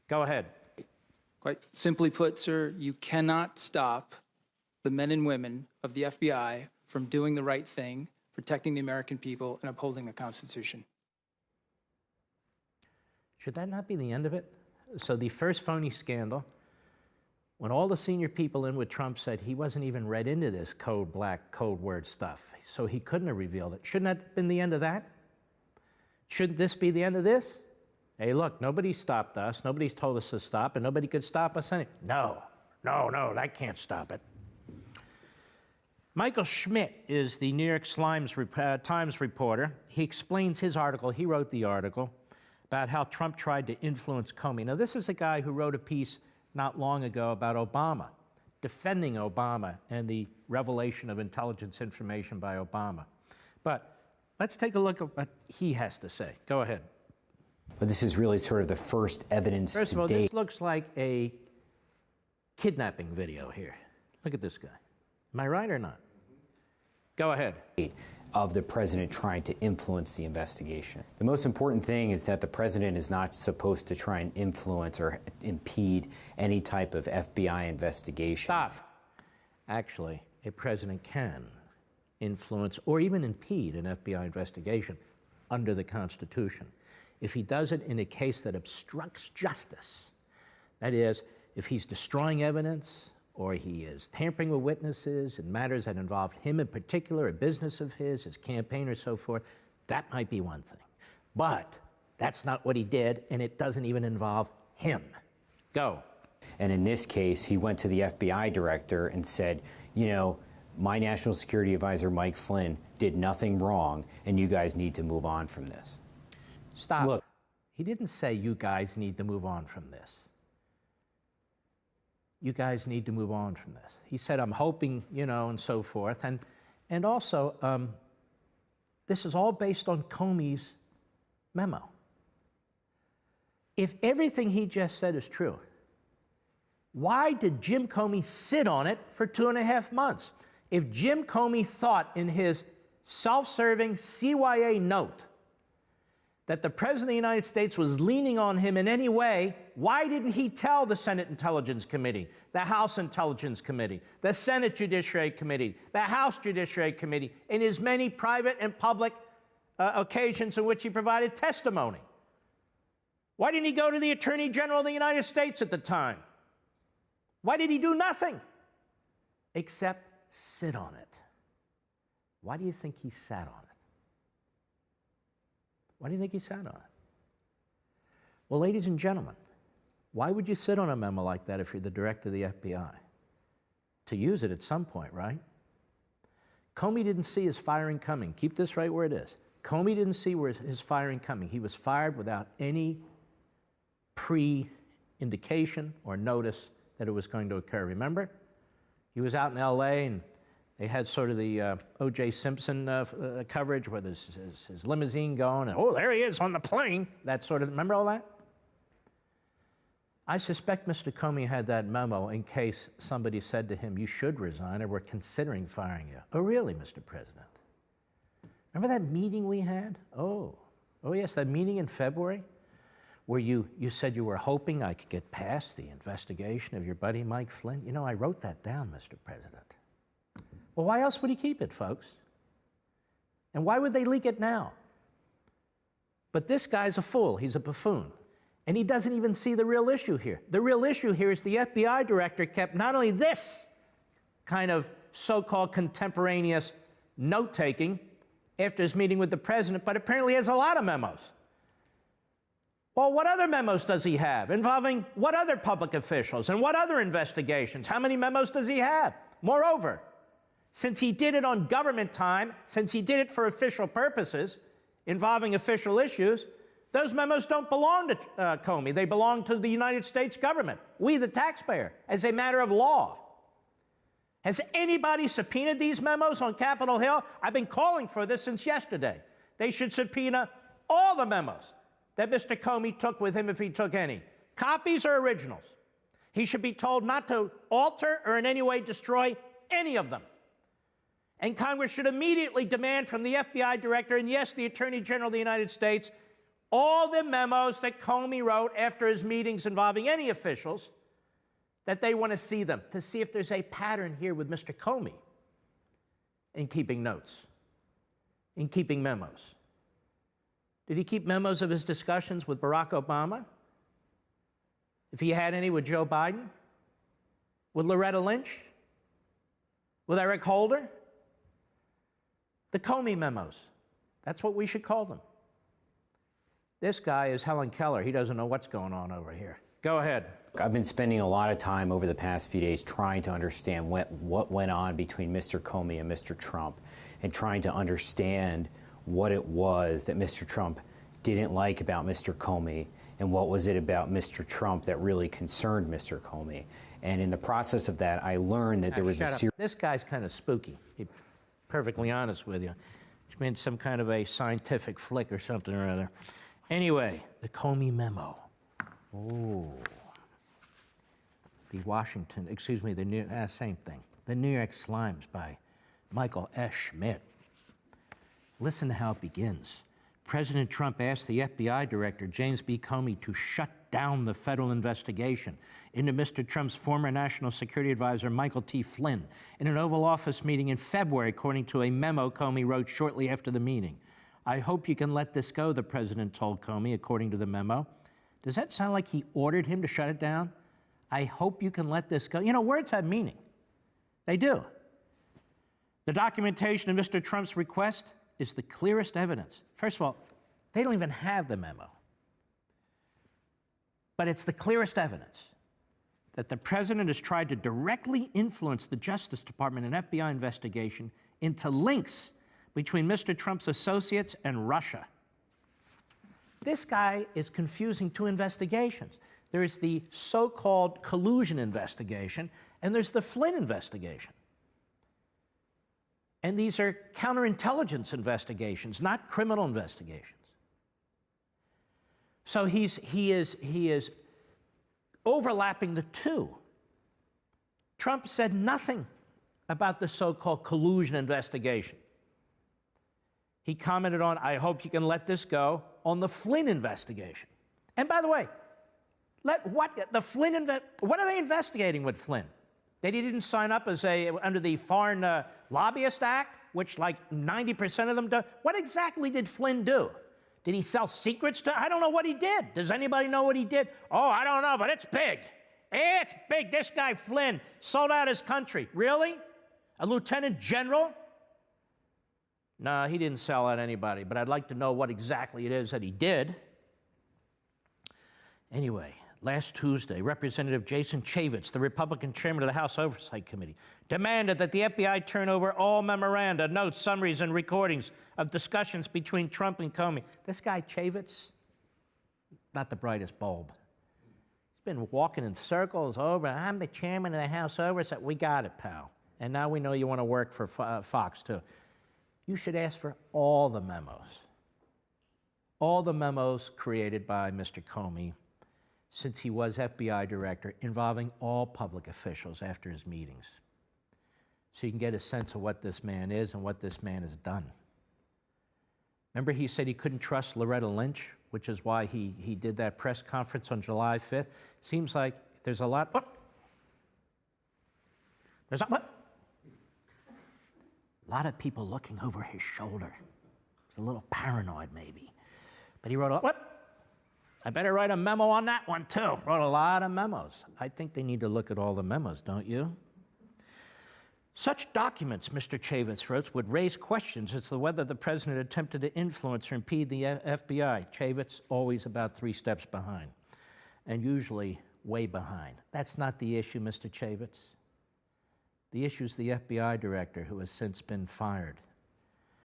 Go ahead. Quite simply put, sir, you cannot stop the men and women of the FBI from doing the right thing, protecting the American people, and upholding the Constitution. Should that not be the end of it? So the first phony scandal, when all the senior people in with Trump said he wasn't even read into this code black, code word stuff, so he couldn't have revealed it. Shouldn't that have been the end of that? Shouldn't this be the end of this? Hey, look, nobody stopped us. Nobody's told us to stop, and nobody could stop us anyway. No, that can't stop it. Michael Schmidt is the New York Times reporter. He explains his article. He wrote the article about how Trump tried to influence Comey. Now, this is a guy who wrote a piece not long ago about Obama, defending Obama and the revelation of intelligence information by Obama. But let's take a look at what he has to say. Go ahead. But this is really sort of the first evidence. First of all, this looks like a kidnapping video here. Look at this guy. Am I right or not? Go ahead. Of the president trying to influence the investigation. The most important thing is that the president is not supposed to try and influence or impede any type of FBI investigation. Stop. Actually, a president can influence or even impede an FBI investigation under the Constitution if he does it in a case that obstructs justice. That is, if he's destroying evidence or he is tampering with witnesses in matters that involve him in particular, a business of his campaign or so forth, that might be one thing. But that's not what he did, and it doesn't even involve him. Go. And in this case, he went to the FBI director and said, you know, my national security advisor, Mike Flynn, did nothing wrong, and you guys need to move on from this. Stop. Look, he didn't say you guys need to move on from this. You guys need to move on from this. He said, I'm hoping, you know, and so forth. And also, this is all based on Comey's memo. If everything he just said is true, why did Jim Comey sit on it for 2.5 months? If Jim Comey thought in his self-serving CYA note that the President of the United States was leaning on him in any way, why didn't he tell the Senate Intelligence Committee, the House Intelligence Committee, the Senate Judiciary Committee, the House Judiciary Committee, in his many private and public occasions in which he provided testimony? Why didn't he go to the Attorney General of the United States at the time? Why did he do nothing except sit on it? Why do you think he sat on it? Why do you think he sat on it? Well, ladies and gentlemen, why would you sit on a memo like that if you're the director of the FBI? To use it at some point, right? Comey didn't see his firing coming. Keep this right where it is. Comey didn't see his firing coming. He was fired without any pre-indication or notice that it was going to occur. Remember? He was out in L.A. and they had sort of the O.J. Simpson coverage where there's his limousine going, and oh, there he is on the plane. That sort of, remember all that? I suspect Mr. Comey had that memo in case somebody said to him, you should resign or we're considering firing you. Oh, really, Mr. President? Remember that meeting we had? Oh yes, that meeting in February where you said you were hoping I could get past the investigation of your buddy Mike Flynn. You know, I wrote that down, Mr. President. Well, why else would he keep it, folks? And why would they leak it now? But this guy's a fool. He's a buffoon. And he doesn't even see the real issue here. The real issue here is the FBI director kept not only this kind of so-called contemporaneous note-taking after his meeting with the president, but apparently has a lot of memos. Well, what other memos does he have? Involving what other public officials and what other investigations? How many memos does he have? Moreover, since he did it on government time, since he did it for official purposes, involving official issues, those memos don't belong to Comey. They belong to the United States government, we the taxpayer, as a matter of law. Has anybody subpoenaed these memos on Capitol Hill? I've been calling for this since yesterday. They should subpoena all the memos that Mr. Comey took with him if he took any, copies or originals. He should be told not to alter or in any way destroy any of them. And Congress should immediately demand from the FBI director and, yes, the Attorney General of the United States, all the memos that Comey wrote after his meetings involving any officials, that they want to see them, to see if there's a pattern here with Mr. Comey in keeping notes, in keeping memos. Did he keep memos of his discussions with Barack Obama? If he had any with Joe Biden? With Loretta Lynch? With Eric Holder? The Comey memos. That's what we should call them. This guy is Helen Keller. He doesn't know what's going on over here. Go ahead. I've been spending a lot of time over the past few days trying to understand what went on between Mr. Comey and Mr. Trump, and trying to understand what it was that Mr. Trump didn't like about Mr. Comey, and what was it about Mr. Trump that really concerned Mr. Comey. And in the process of that, I learned that there was a series. This guy's kind of spooky, to be perfectly honest with you. It's been some kind of a scientific flick or something or other. Anyway, the Comey memo. Oh. Same thing. The New York Slimes by Michael S. Schmidt. Listen to how it begins. President Trump asked the FBI director, James B. Comey, to shut down the federal investigation into Mr. Trump's former National Security Advisor, Michael T. Flynn, in an Oval Office meeting in February, according to a memo Comey wrote shortly after the meeting. I hope you can let this go, the president told Comey, according to the memo. Does that sound like he ordered him to shut it down? I hope you can let this go. You know, words have meaning. They do. The documentation of Mr. Trump's request is the clearest evidence. First of all, they don't even have the memo. But it's the clearest evidence that the president has tried to directly influence the Justice Department and FBI investigation into links between Mr. Trump's associates and Russia. This guy is confusing two investigations. There is the so-called collusion investigation, and there's the Flynn investigation. And these are counterintelligence investigations, not criminal investigations. So he is overlapping the two. Trump said nothing about the so-called collusion investigation. He commented on, I hope you can let this go, on the Flynn investigation. And by the way, what are they investigating with Flynn? That he didn't sign up as under the Foreign Lobbyist Act, which like 90% of them do. What exactly did Flynn do? Did he sell secrets to? I don't know what he did. Does anybody know what he did? Oh, I don't know, but it's big. It's big. This guy Flynn sold out his country. Really? A lieutenant general? No, he didn't sell out anybody, but I'd like to know what exactly it is that he did. Anyway, last Tuesday, Representative Jason Chaffetz, the Republican chairman of the House Oversight Committee, demanded that the FBI turn over all memoranda, notes, summaries, and recordings of discussions between Trump and Comey. This guy, Chaffetz, not the brightest bulb. He's been walking in circles over, I'm the chairman of the House Oversight. We got it, pal. And now we know you want to work for Fox, too. You should ask for all the memos created by Mr. Comey since he was FBI director, involving all public officials after his meetings. So you can get a sense of what this man is and what this man has done. Remember he said he couldn't trust Loretta Lynch, which is why he did that press conference on July 5th. Seems like there's a lot, a lot of people looking over his shoulder. He's a little paranoid maybe. But he wrote I better write a memo on that one, too. Wrote a lot of memos. I think they need to look at all the memos, don't you? Such documents, Mr. Chaffetz wrote, would raise questions as to whether the president attempted to influence or impede the FBI. Chaffetz, always about 3 steps behind, and usually way behind. That's not the issue, Mr. Chaffetz. The issue is the FBI director, who has since been fired.